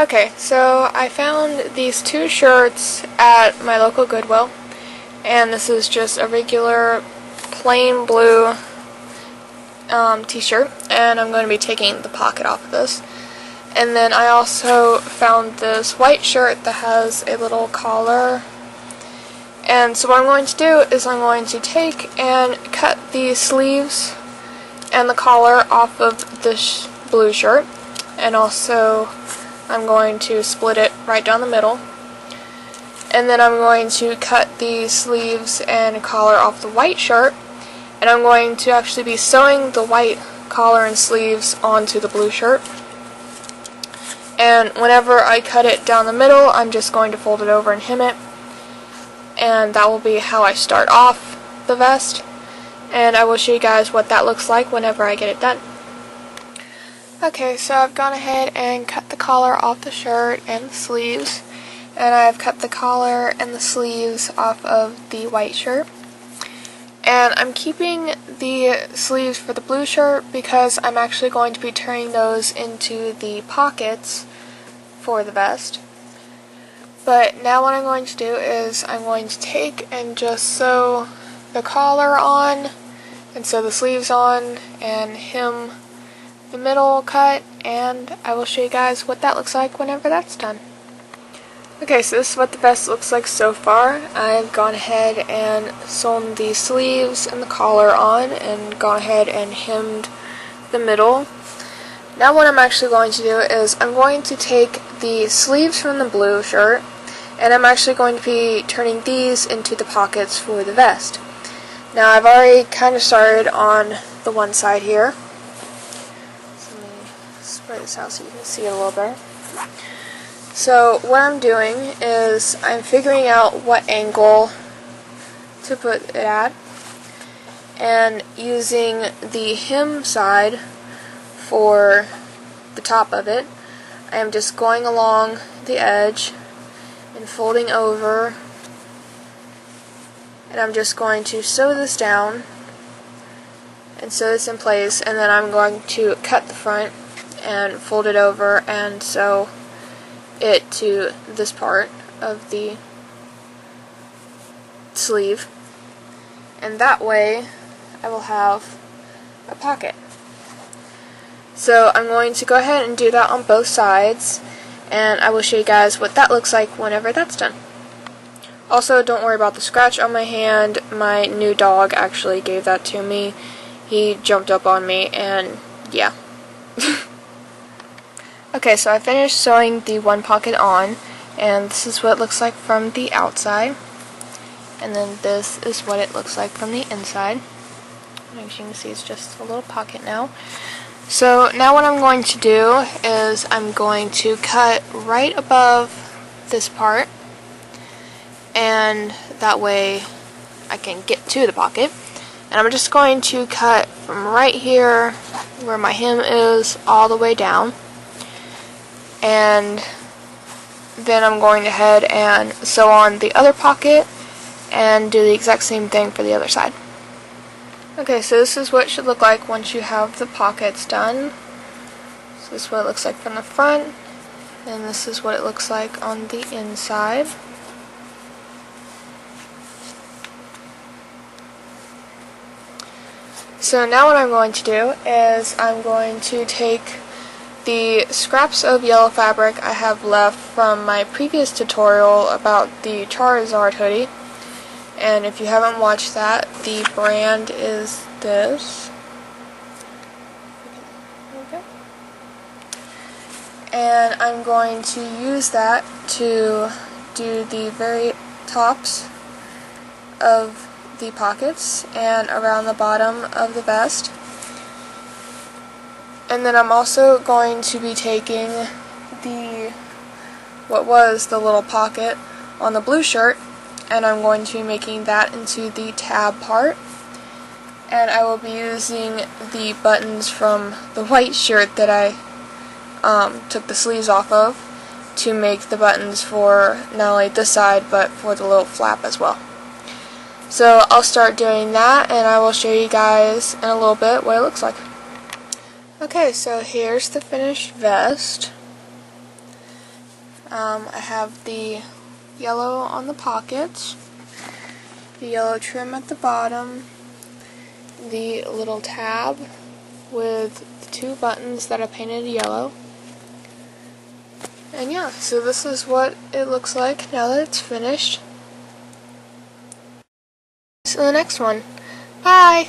Okay, so I found these two shirts at my local Goodwill, and this is just a regular plain blue t-shirt, and I'm going to be taking the pocket off of this. And then I also found this white shirt that has a little collar. And so what I'm going to do is I'm going to take and cut the sleeves and the collar off of this blue shirt, and also I'm going to split it right down the middle. And then I'm going to cut the sleeves and collar off the white shirt, and I'm going to actually be sewing the white collar and sleeves onto the blue shirt. And whenever I cut it down the middle, I'm just going to fold it over and hem it. And that will be how I start off the vest. And I will show you guys what that looks like whenever I get it done. Okay, so I've gone ahead and cut the collar off the shirt and the sleeves. And I've cut the collar and the sleeves off of the white shirt. And I'm keeping the sleeves for the blue shirt because I'm actually going to be turning those into the pockets for the vest. But now what I'm going to do is I'm going to take and just sew the collar on and sew the sleeves on and hem the middle cut, and I will show you guys what that looks like whenever that's done. Okay, so this is what the vest looks like so far. I've gone ahead and sewn the sleeves and the collar on and gone ahead and hemmed the middle. Now what I'm actually going to do is I'm going to take the sleeves from the blue shirt, and I'm actually going to be turning these into the pockets for the vest. Now I've already kind of started on the one side here. So let me spread this out so you can see it a little better. So what I'm doing is I'm figuring out what angle to put it at, and using the hem side for the top of it, I am just going along the edge and folding over, and I'm just going to sew this down and sew this in place, and then I'm going to cut the front and fold it over and sew it to this part of the sleeve, and that way I will have a pocket. So I'm going to go ahead and do that on both sides, and I will show you guys what that looks like whenever that's done. Also, don't worry about the scratch on my hand. My new dog actually gave that to me. He jumped up on me, and yeah. Okay, so I finished sewing the one pocket on, and this is what it looks like from the outside, and then this is what it looks like from the inside. As you can see, it's just a little pocket now. So now what I'm going to do is I'm going to cut right above this part, and that way I can get to the pocket. And I'm just going to cut from right here where my hem is all the way down. And then I'm going ahead and sew on the other pocket and do the exact same thing for the other side. Okay, so this is what it should look like once you have the pockets done. So this is what it looks like from the front, and this is what it looks like on the inside. So now what I'm going to do is I'm going to take the scraps of yellow fabric I have left from my previous tutorial about the Charizard hoodie, and if you haven't watched that, the brand is this. Okay. And I'm going to use that to do the very tops of the pockets and around the bottom of the vest. And then I'm also going to be taking what was the little pocket on the blue shirt, and I'm going to be making that into the tab part. And I will be using the buttons from the white shirt that I took the sleeves off of to make the buttons for not only this side but for the little flap as well. So I'll start doing that, and I will show you guys in a little bit what it looks like. Okay, so here's the finished vest, I have the yellow on the pockets, the yellow trim at the bottom, the little tab with the 2 buttons that I painted yellow. And yeah, so this is what it looks like now that it's finished. See you in the next one. Bye!